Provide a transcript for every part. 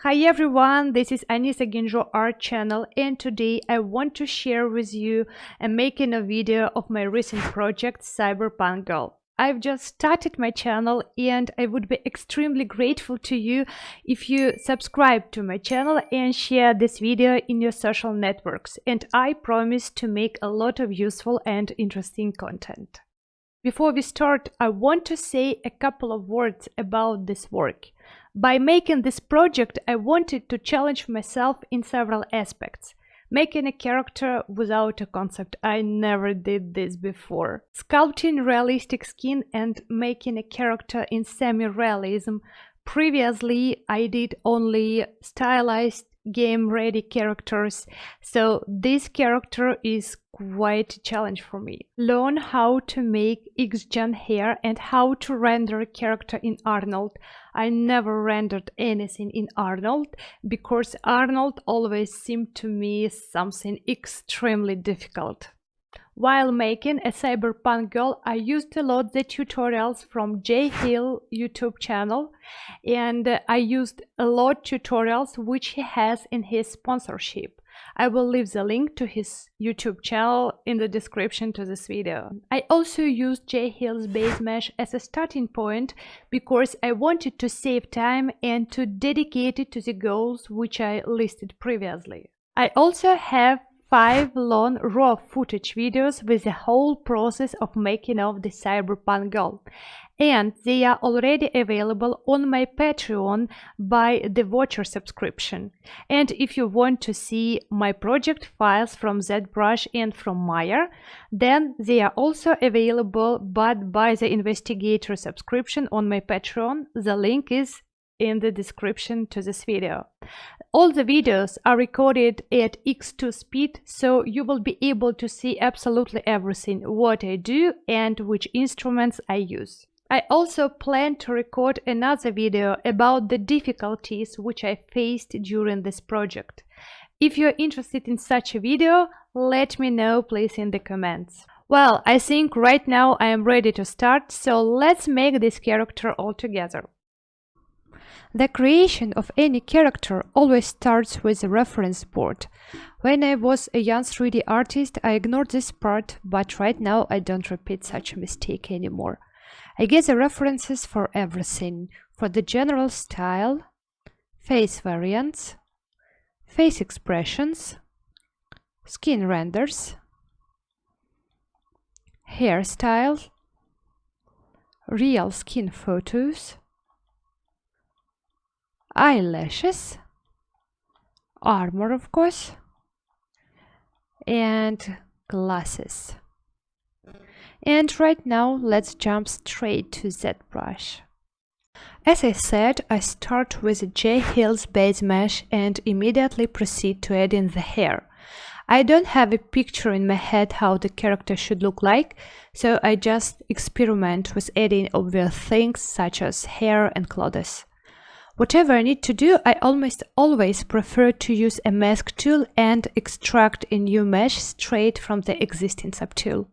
Hi everyone, this is Anisa Ginjo Art Channel, and today I want to share with you making a video of my recent project Cyberpunk Girl. I've just started my channel and I would be extremely grateful to you if you subscribe to my channel and share this video in your social networks, and I promise to make a lot of useful and interesting content. Before we start, I want to say a couple of words about this work. By making this project, I wanted to challenge myself in several aspects. Making a character without a concept, I never did this before. Sculpting realistic skin and making a character in semi-realism. Previously, I did only stylized game-ready characters, so this character is quite a challenge for me. Learn how to make X-Gen hair and how to render a character in Arnold. I never rendered anything in Arnold because Arnold always seemed to me something extremely difficult. While making a Cyberpunk Girl, I used a lot the tutorials from Jay Hill YouTube channel, and I used a lot tutorials which he has in his sponsorship. I will leave the link to his YouTube channel in the description to this video. I also used Jay Hill's base mesh as a starting point because I wanted to save time and to dedicate it to the goals which I listed previously. I also have 5 long raw footage videos with the whole process of making of the Cyberpunk Girl, and they are already available on my Patreon by the Watcher subscription. And if you want to see my project files from ZBrush and from Maya, then they are also available but by the Investigator subscription on my Patreon. The link is in the description to this video. All the videos are recorded at X2 speed, so you will be able to see absolutely everything what I do and which instruments I use. I also plan to record another video about the difficulties which I faced during this project. If you're interested in such a video, let me know please in the comments. Well, I think right now I am ready to start, so let's make this character all together. The creation of any character always starts with a reference board. When I was a young 3D artist, I ignored this part, but right now I don't repeat such a mistake anymore. I get the references for everything, for the general style, face variants, face expressions, skin renders, hairstyle, real skin photos, eyelashes, armor of course, and glasses. And right now let's jump straight to ZBrush. As I said, I start with Jay Hill's base mesh and immediately proceed to add in the hair. I don't have a picture in my head how the character should look like, so I just experiment with adding obvious things such as hair and clothes. Whatever I need to do, I almost always prefer to use a mask tool and extract a new mesh straight from the existing subtool.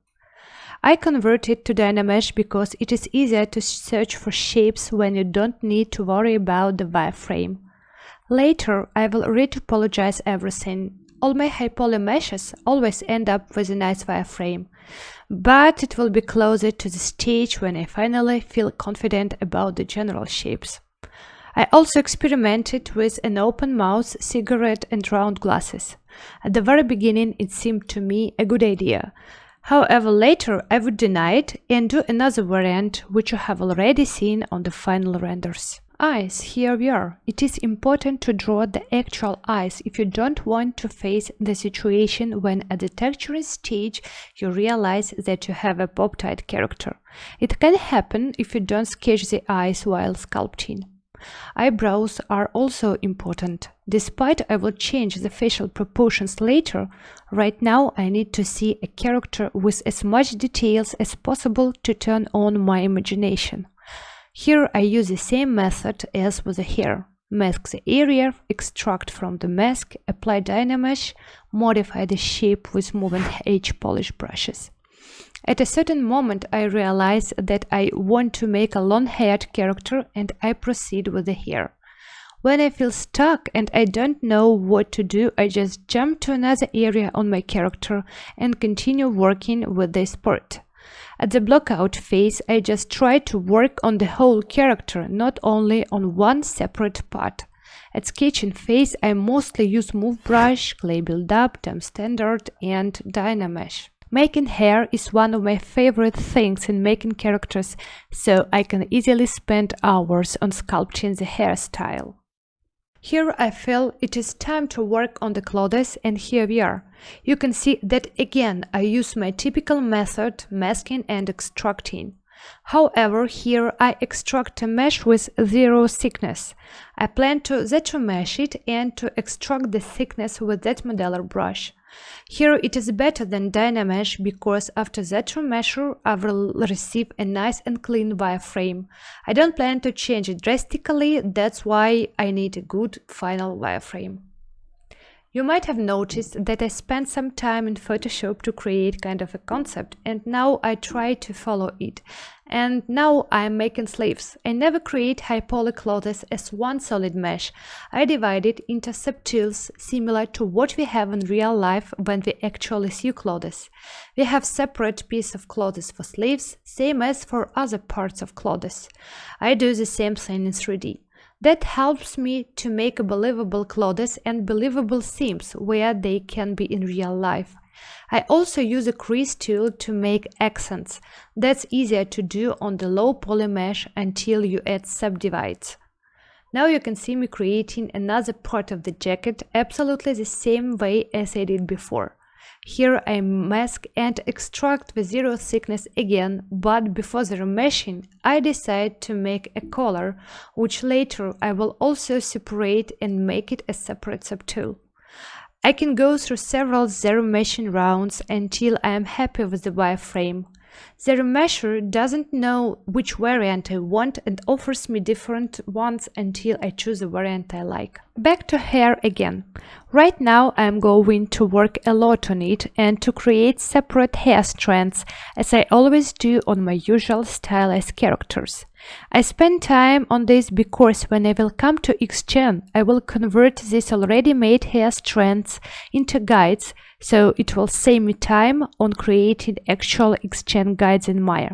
I convert it to Dynamesh because it is easier to search for shapes when you don't need to worry about the wireframe. Later, I will retopologize everything. All my high poly meshes always end up with a nice wireframe, but it will be closer to the stage when I finally feel confident about the general shapes. I also experimented with an open mouth, cigarette and round glasses. At the very beginning it seemed to me a good idea. However, later I would deny it and do another variant which you have already seen on the final renders. Eyes, here we are. It is important to draw the actual eyes if you don't want to face the situation when at the texturing stage you realize that you have a pop-tight character. It can happen if you don't sketch the eyes while sculpting. Eyebrows are also important. Despite I will change the facial proportions later, right now I need to see a character with as much details as possible to turn on my imagination. Here I use the same method as with the hair. Mask the area, extract from the mask, apply Dynamesh, modify the shape with moving edge polish brushes. At a certain moment I realize that I want to make a long-haired character and I proceed with the hair. When I feel stuck and I don't know what to do, I just jump to another area on my character and continue working with this part. At the blockout phase, I just try to work on the whole character, not only on one separate part. At sketching phase, I mostly use Move Brush, Clay Build-Up, Temp Standard, and Dynamesh. Making hair is one of my favorite things in making characters, so I can easily spend hours on sculpting the hairstyle. Here I feel it is time to work on the clothes, and here we are. You can see that again I use my typical method, masking and extracting. However, here I extract a mesh with 0 thickness. I plan to ZRemesh it and to extract the thickness with that modeler brush. Here it is better than Dynamesh because after ZRemesher I will receive a nice and clean wireframe. I don't plan to change it drastically, that's why I need a good final wireframe. You might have noticed that I spent some time in Photoshop to create kind of a concept, and now I try to follow it. And now I am making sleeves. I never create high poly clothes as one solid mesh. I divide it into subtools similar to what we have in real life when we actually sew clothes. We have separate piece of clothes for sleeves, same as for other parts of clothes. I do the same thing in 3D. That helps me to make believable clothes and believable seams where they can be in real life. I also use a crease tool to make accents. That's easier to do on the low poly mesh until you add subdivides. Now you can see me creating another part of the jacket absolutely the same way as I did before. Here I mask and extract with 0 thickness again, but before the remeshing, I decide to make a collar, which later I will also separate and make it a separate subtool. I can go through several ZRemeshing rounds until I am happy with the wireframe. ZRemesher doesn't know which variant I want and offers me different ones until I choose a variant I like. Back to hair again. Right now I am going to work a lot on it and to create separate hair strands, as I always do on my usual stylized characters. I spend time on this because when I will come to Xgen, I will convert these already made hair strands into guides, so it will save me time on creating actual Xgen guides in Maya.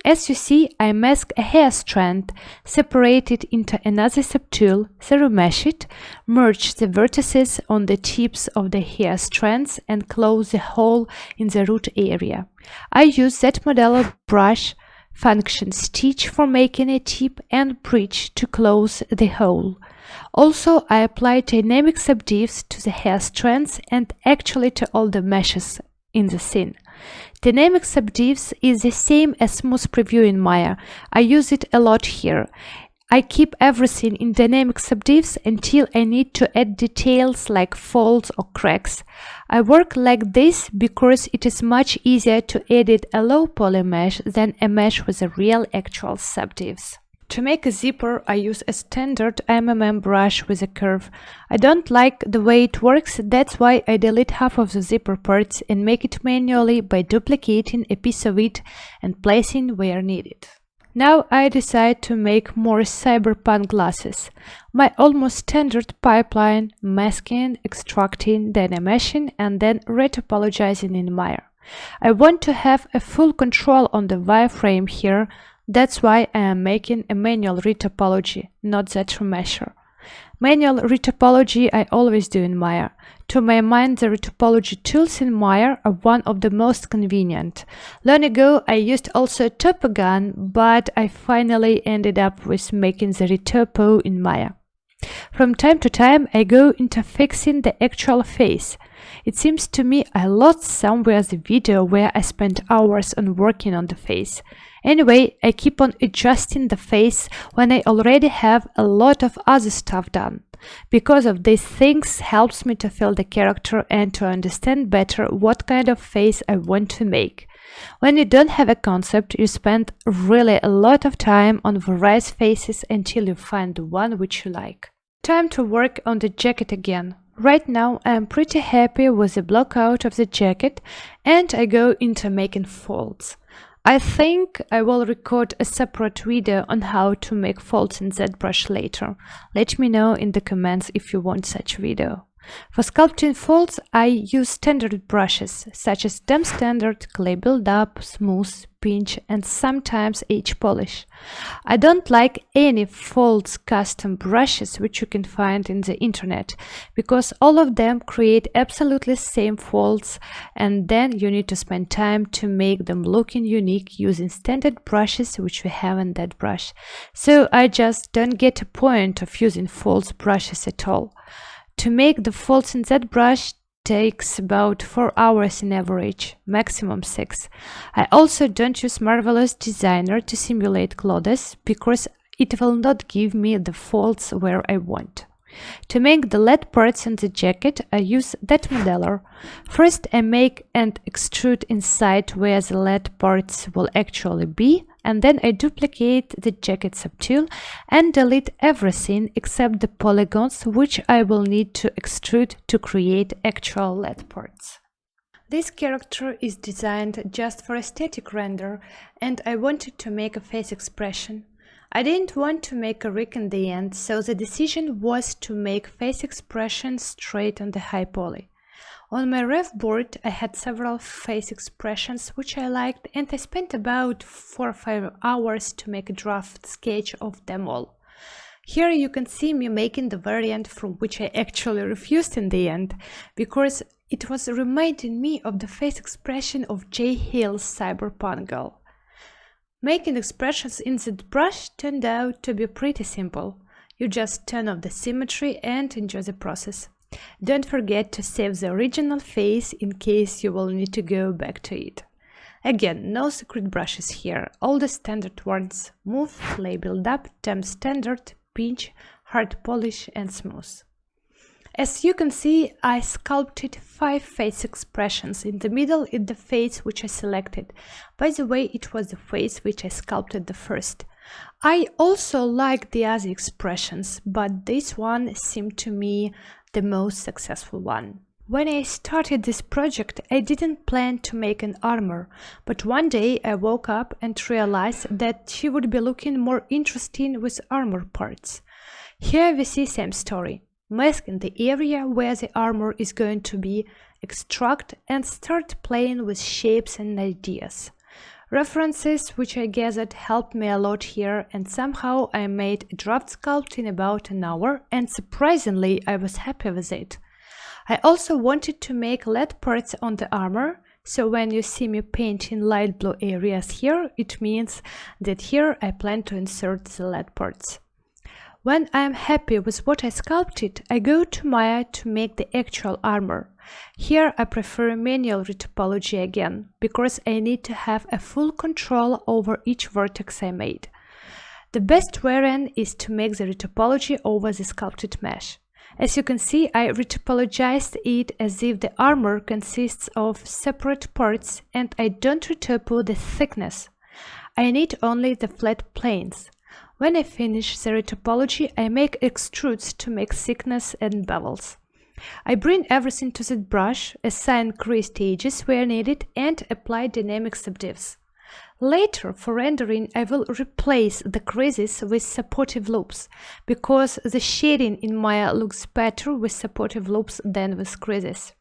As you see, I mask a hair strand, separate it into another subtool, ZRemesh it, merge the vertices on the tips of the hair strands and close the hole in the root area. I use that modeler brush function stitch for making a tip and bridge to close the hole. Also, I apply dynamic subdivs to the hair strands and actually to all the meshes in the scene. Dynamic subdivs is the same as smooth preview in Maya. I use it a lot here. I keep everything in dynamic subdivs until I need to add details like folds or cracks. I work like this because it is much easier to edit a low poly mesh than a mesh with a real actual subdivs. To make a zipper, I use a standard brush with a curve. I don't like the way it works, that's why I delete half of the zipper parts and make it manually by duplicating a piece of it and placing where needed. Now I decide to make more cyberpunk glasses. My almost standard pipeline: masking, extracting, dynameshing, and then retopologizing in Maya. I want to have a full control on the wireframe here. That's why I am making a manual retopology, not ZRemesher. Manual retopology I always do in Maya. To my mind, the retopology tools in Maya are one of the most convenient. Long ago I used also Topogun, but I finally ended up with making the retopo in Maya. From time to time I go into fixing the actual face. It seems to me I lost somewhere the video where I spent hours on working on the face. Anyway, I keep on adjusting the face when I already have a lot of other stuff done. Because of these things helps me to feel the character and to understand better what kind of face I want to make. When you don't have a concept, you spend really a lot of time on various faces until you find the one which you like. Time to work on the jacket again. Right now I am pretty happy with the block out of the jacket and I go into making folds. I think I will record a separate video on how to make folds in ZBrush later. Let me know in the comments if you want such video. For sculpting folds, I use standard brushes such as Dam Standard, Clay Build-Up, Smooth, Pinch, and sometimes H-Polish. I don't like any folds custom brushes which you can find in the internet, because all of them create absolutely same folds, and then you need to spend time to make them looking unique using standard brushes which we have in that brush. So I just don't get a point of using folds brushes at all. To make the folds in ZBrush takes about 4 hours in average, maximum 6. I also don't use Marvelous Designer to simulate Clothes because it will not give me the folds where I want. To make the lead parts on the jacket, I use that modeler. First, I make and extrude inside where the lead parts will actually be, and then I duplicate the jacket subtool and delete everything except the polygons which I will need to extrude to create actual lead parts. This character is designed just for aesthetic render, and I wanted to make a face expression. I didn't want to make a rig in the end, so the decision was to make face expression straight on the high poly. On my ref board I had several face expressions which I liked, and I spent about 4 or 5 hours to make a draft sketch of them all. Here you can see me making the variant from which I actually refused in the end, because it was reminding me of the face expression of Jay Hill's Cyberpunk Girl. Making expressions in ZBrush turned out to be pretty simple. You just turn off the symmetry and enjoy the process. Don't forget to save the original face in case you will need to go back to it. Again, no secret brushes here, all the standard ones: Move, Clay Build-Up, Dam Standard, Pinch, Hard Polish and Smooth. As you can see, I sculpted 5 face expressions. In the middle is the face which I selected. By the way, it was the face which I sculpted the first. I also liked the other expressions, but this one seemed to me the most successful one. When I started this project, I didn't plan to make an armor, but one day I woke up and realized that she would be looking more interesting with armor parts. Here we see same story. Mask in the area where the armor is going to be, extract and start playing with shapes and ideas. References which I gathered helped me a lot here, and somehow I made a draft sculpt in about an hour, and surprisingly I was happy with it. I also wanted to make lead parts on the armor, so when you see me painting light blue areas here, it means that here I plan to insert the lead parts. When I am happy with what I sculpted, I go to Maya to make the actual armor. Here I prefer manual retopology again, because I need to have a full control over each vertex I made. The best variant is to make the retopology over the sculpted mesh. As you can see, I retopologized it as if the armor consists of separate parts, and I don't retopo the thickness. I need only the flat planes. When I finish the retopology, I make extrudes to make thickness and bevels. I bring everything to the brush, assign creased edges where needed, and apply dynamic subdivs. Later, for rendering, I will replace the creases with supportive loops, because the shading in Maya looks better with supportive loops than with creases.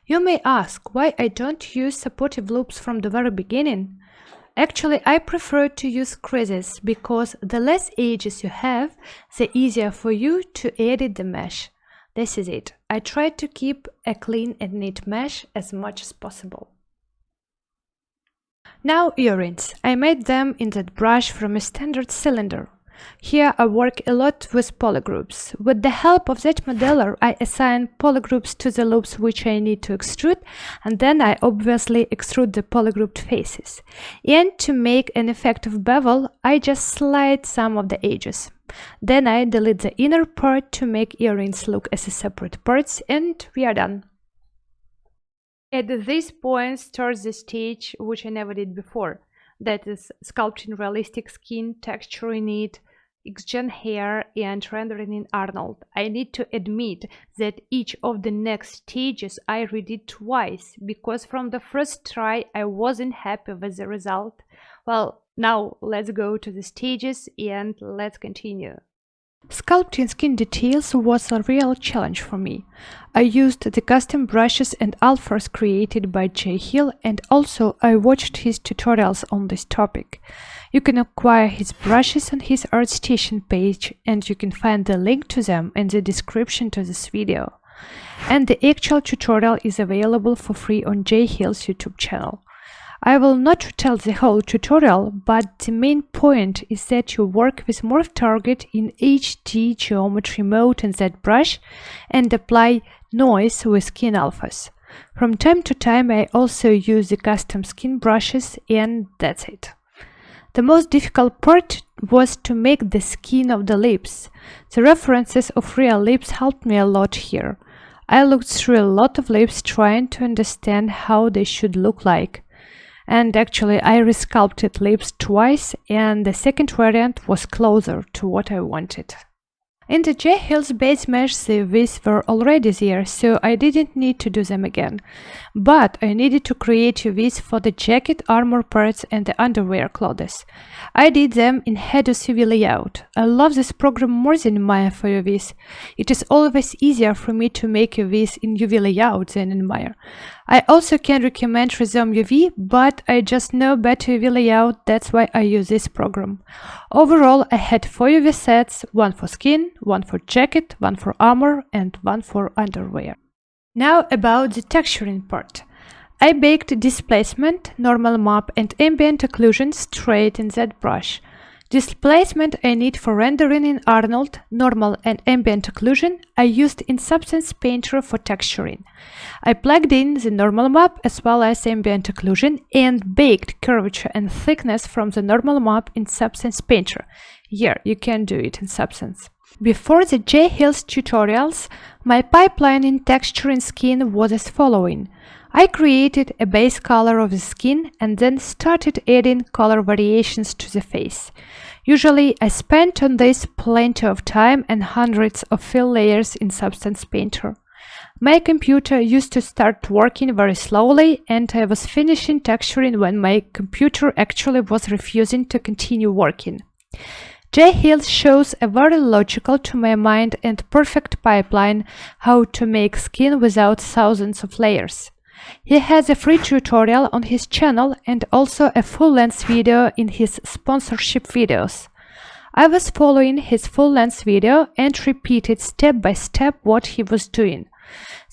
You may ask why I don't use supportive loops from the very beginning. Actually, I prefer to use creases because the less edges you have, the easier for you to edit the mesh. This is it. I try to keep a clean and neat mesh as much as possible. Now earrings. I made them in that brush from a standard cylinder. Here I work a lot with polygroups. With the help of that modeler, I assign polygroups to the loops which I need to extrude, and then I obviously extrude the polygrouped faces. And to make an effective bevel, I just slide some of the edges. Then I delete the inner part to make earrings look as separate parts, and we are done. At this point starts the stage which I never did before. That is sculpting realistic skin, texturing it, XGen hair and rendering in Arnold. I need to admit that each of the next stages I redid twice because from the first try I wasn't happy with the result. Well, now let's go to the stages and let's continue. Sculpting skin details was a real challenge for me. I used the custom brushes and alphas created by Jay Hill, and also I watched his tutorials on this topic. You can acquire his brushes on his ArtStation page, and you can find the link to them in the description to this video. And the actual tutorial is available for free on Jay Hill's YouTube channel. I will not retell the whole tutorial, but the main point is that you work with Morph Target in HD Geometry mode in ZBrush and apply noise with skin alphas. From time to time I also use the custom skin brushes, and that's it. The most difficult part was to make the skin of the lips. The references of real lips helped me a lot here. I looked through a lot of lips trying to understand how they should look like. And actually I resculpted lips twice, and the second variant was closer to what I wanted. In the Jay Hill's base mesh the UVs were already there, so I didn't need to do them again. But I needed to create UVs for the jacket, armor parts and the underwear clothes. I did them in Hedus UV layout. I love this program more than Maya for UVs. It is always easier for me to make UVs in UV layout than in Maya. I also can recommend Rhizome UV, but I just know better UV layout, that's why I use this program. Overall, I had 4 UV sets, one for skin, one for jacket, one for armor, and one for underwear. Now about the texturing part. I baked displacement, normal map, and ambient occlusion straight in ZBrush. Displacement I need for rendering in Arnold, normal and ambient occlusion I used in Substance Painter for texturing. I plugged in the normal map as well as ambient occlusion and baked curvature and thickness from the normal map in Substance Painter. Here, you can do it in Substance. Before the Jay Hill's tutorials, my pipeline in texturing skin was as following. I created a base color of the skin and then started adding color variations to the face. Usually I spent on this plenty of time and hundreds of fill layers in Substance Painter. My computer used to start working very slowly, and I was finishing texturing when my computer actually was refusing to continue working. Jay Hill shows a very logical to my mind and perfect pipeline how to make skin without thousands of layers. He has a free tutorial on his channel and also a full-length video in his sponsorship videos. I was following his full-length video and repeated step by step what he was doing.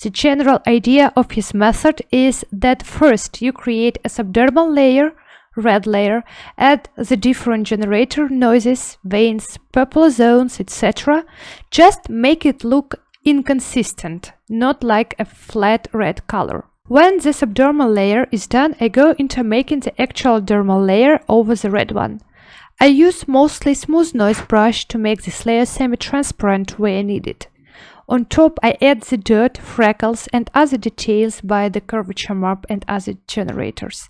The general idea of his method is that first you create a subdermal layer, red layer, add the different generator noises, veins, purple zones, etc. Just make it look inconsistent, not like a flat red color. When the subdermal layer is done, I go into making the actual dermal layer over the red one. I use mostly smooth noise brush to make this layer semi-transparent where I need it. On top I add the dirt, freckles and other details by the curvature map and other generators.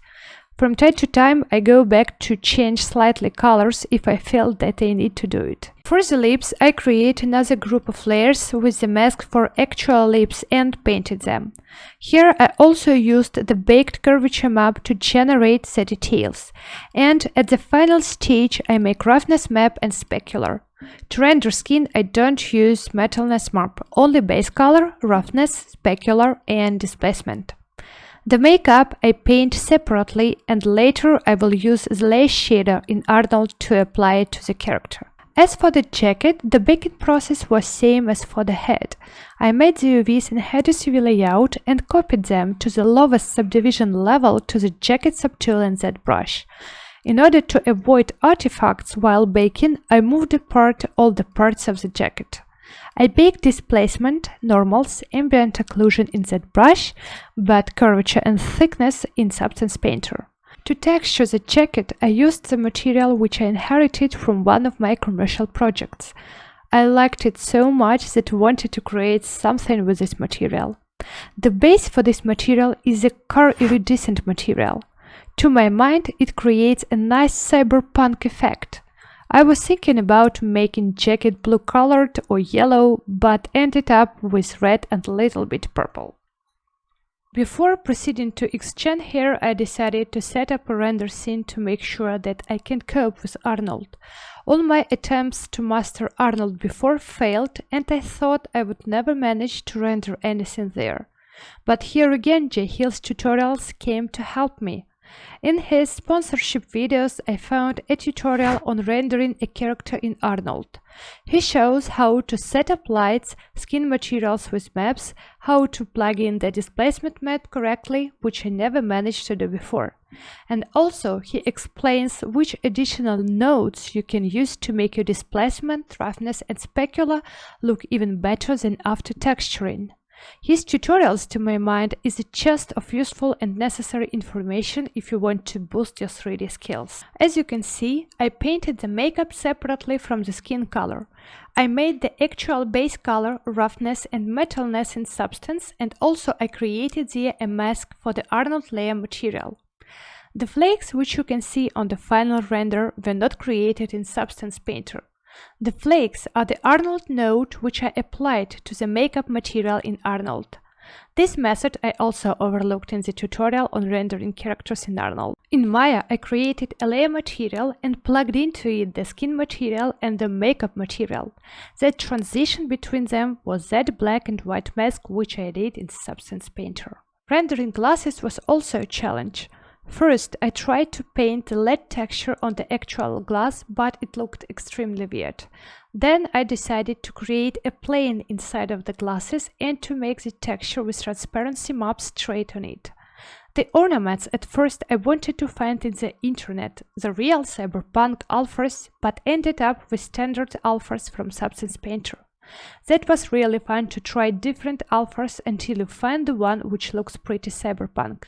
From time to time I go back to change slightly colors if I feel that I need to do it. For the lips I create another group of layers with the mask for actual lips and painted them. Here I also used the baked curvature map to generate the details. And at the final stage I make roughness map and specular. To render skin I don't use metalness map, only base color, roughness, specular and displacement. The makeup I paint separately, and later I will use the lace shader in Arnold to apply it to the character. As for the jacket, the baking process was same as for the head. I made the UVs in Hedus UV layout and copied them to the lowest subdivision level to the jacket subtool in ZBrush. In order to avoid artifacts while baking, I moved apart all the parts of the jacket. I baked displacement, normals, ambient occlusion in ZBrush, but curvature and thickness in Substance Painter. To texture the jacket, I used the material which I inherited from one of my commercial projects. I liked it so much that I wanted to create something with this material. The base for this material is a car iridescent material. To my mind, it creates a nice cyberpunk effect. I was thinking about making jacket blue colored or yellow, but ended up with red and a little bit purple. Before proceeding to Xgen here, I decided to set up a render scene to make sure that I can cope with Arnold. All my attempts to master Arnold before failed, and I thought I would never manage to render anything there. But here again, JHill's tutorials came to help me. In his sponsorship videos, I found a tutorial on rendering a character in Arnold. He shows how to set up lights, skin materials with maps, how to plug in the displacement map correctly, which I never managed to do before. And also, he explains which additional nodes you can use to make your displacement, roughness and specular look even better than after texturing. His tutorials, to my mind, is a chest of useful and necessary information if you want to boost your 3D skills. As you can see, I painted the makeup separately from the skin color. I made the actual base color, roughness and metalness in Substance, and also I created there a mask for the Arnold layer material. The flakes which you can see on the final render were not created in Substance Painter. The flakes are the Arnold node which I applied to the makeup material in Arnold. This method I also overlooked in the tutorial on rendering characters in Arnold. In Maya, I created a layer material and plugged into it the skin material and the makeup material. The transition between them was that black and white mask which I did in Substance Painter. Rendering glasses was also a challenge. First, I tried to paint the LED texture on the actual glass, but it looked extremely weird. Then I decided to create a plane inside of the glasses and to make the texture with transparency map straight on it. The ornaments at first I wanted to find in the internet, the real cyberpunk alphas, but ended up with standard alphas from Substance Painter. That was really fun to try different alphas until you find the one which looks pretty cyberpunk.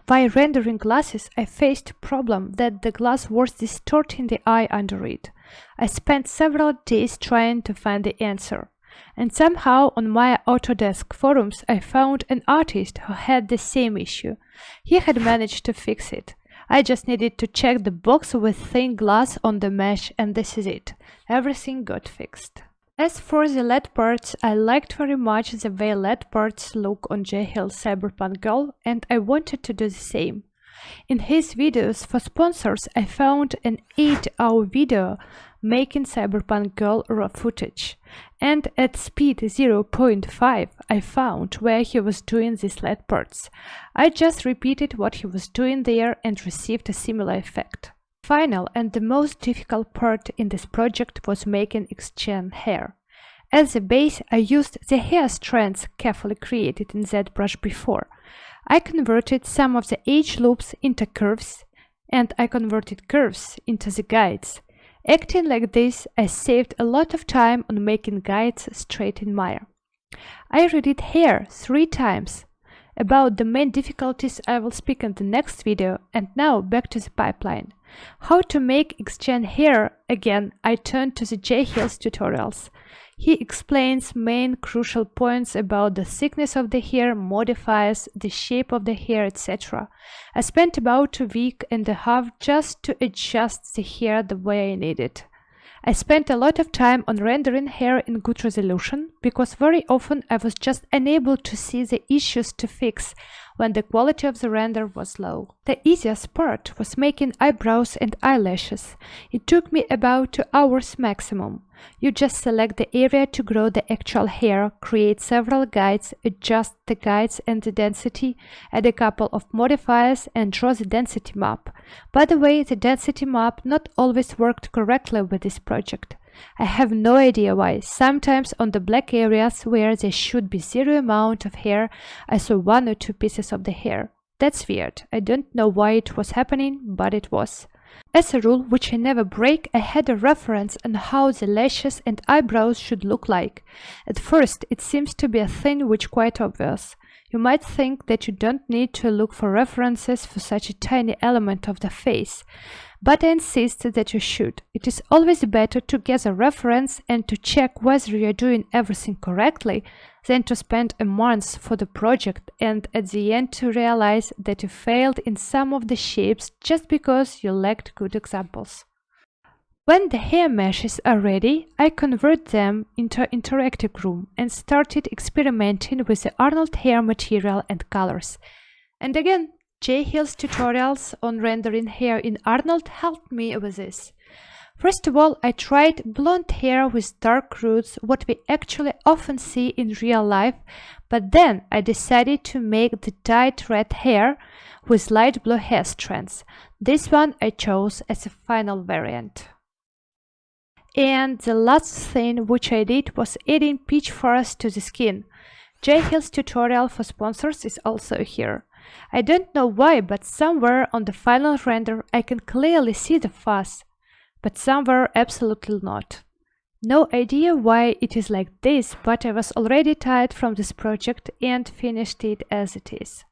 While rendering glasses, I faced a problem that the glass was distorting the eye under it. I spent several days trying to find the answer. And somehow on my Autodesk forums I found an artist who had the same issue. He had managed to fix it. I just needed to check the box with thin glass on the mesh and this is it. Everything got fixed. As for the LED parts, I liked very much the way LED parts look on JHill's Cyberpunk Girl, and I wanted to do the same. In his videos for sponsors, I found an 8-hour video making Cyberpunk Girl raw footage, and at speed 0.5 I found where he was doing these LED parts. I just repeated what he was doing there and received a similar effect. Final and the most difficult part in this project was making Xgen hair. As a base, I used the hair strands carefully created in ZBrush before. I converted some of the edge loops into curves, and I converted curves into the guides. Acting like this, I saved a lot of time on making guides straight in Maya. I redid hair 3 times. About the main difficulties I will speak in the next video, and now back to the pipeline. How to make Xgen hair? Again, I turned to the JHill's tutorials. He explains main crucial points about the thickness of the hair, modifiers, the shape of the hair, etc. I spent about a week and a half just to adjust the hair the way I needed. I spent a lot of time on rendering hair in good resolution because very often I was just unable to see the issues to fix when the quality of the render was low. The easiest part was making eyebrows and eyelashes. It took me about 2 hours maximum. You just select the area to grow the actual hair, create several guides, adjust the guides and the density, add a couple of modifiers and draw the density map. By the way, the density map not always worked correctly with this project. I have no idea why. Sometimes on the black areas where there should be 0 amount of hair, I saw 1 or 2 pieces of the hair. That's weird. I don't know why it was happening, but it was. As a rule, which I never break, I had a reference on how the lashes and eyebrows should look like. At first, it seems to be a thing which quite obvious. You might think that you don't need to look for references for such a tiny element of the face. But I insist that you should. It is always better to get a reference and to check whether you are doing everything correctly than to spend a month for the project and at the end to realize that you failed in some of the shapes just because you lacked good examples. When the hair meshes are ready, I convert them into interactive room and started experimenting with the Arnold hair material and colors. And again, Jay Hill's tutorials on rendering hair in Arnold helped me with this. First of all, I tried blonde hair with dark roots, what we actually often see in real life, but then I decided to make the dyed red hair with light blue hair strands. This one I chose as a final variant. And the last thing which I did was adding peach fuzz to the skin. Jay Hill's tutorial for sponsors is also here. I don't know why, but somewhere on the final render I can clearly see the fuzz, but somewhere absolutely not. No idea why it is like this, but I was already tired from this project and finished it as it is.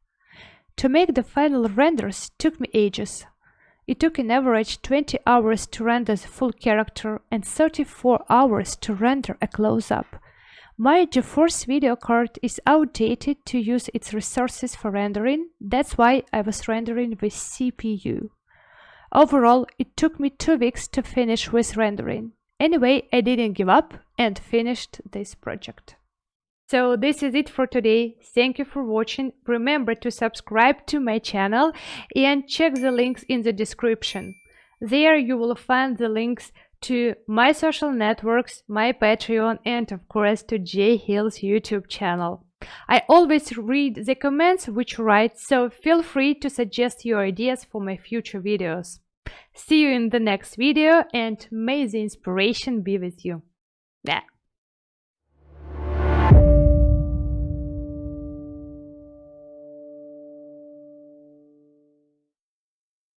To make the final renders took me ages. It took an average 20 hours to render the full character and 34 hours to render a close-up. My GeForce video card is outdated to use its resources for rendering, that's why I was rendering with CPU. Overall, it took me 2 weeks to finish with rendering. Anyway, I didn't give up and finished this project. So this is it for today. Thank you for watching. Remember to subscribe to my channel and check the links in the description. There you will find the links to my social networks, my Patreon, and of course to Jay Hill's YouTube channel. I always read the comments which you write, so feel free to suggest your ideas for my future videos. See you in the next video and may the inspiration be with you. Yeah.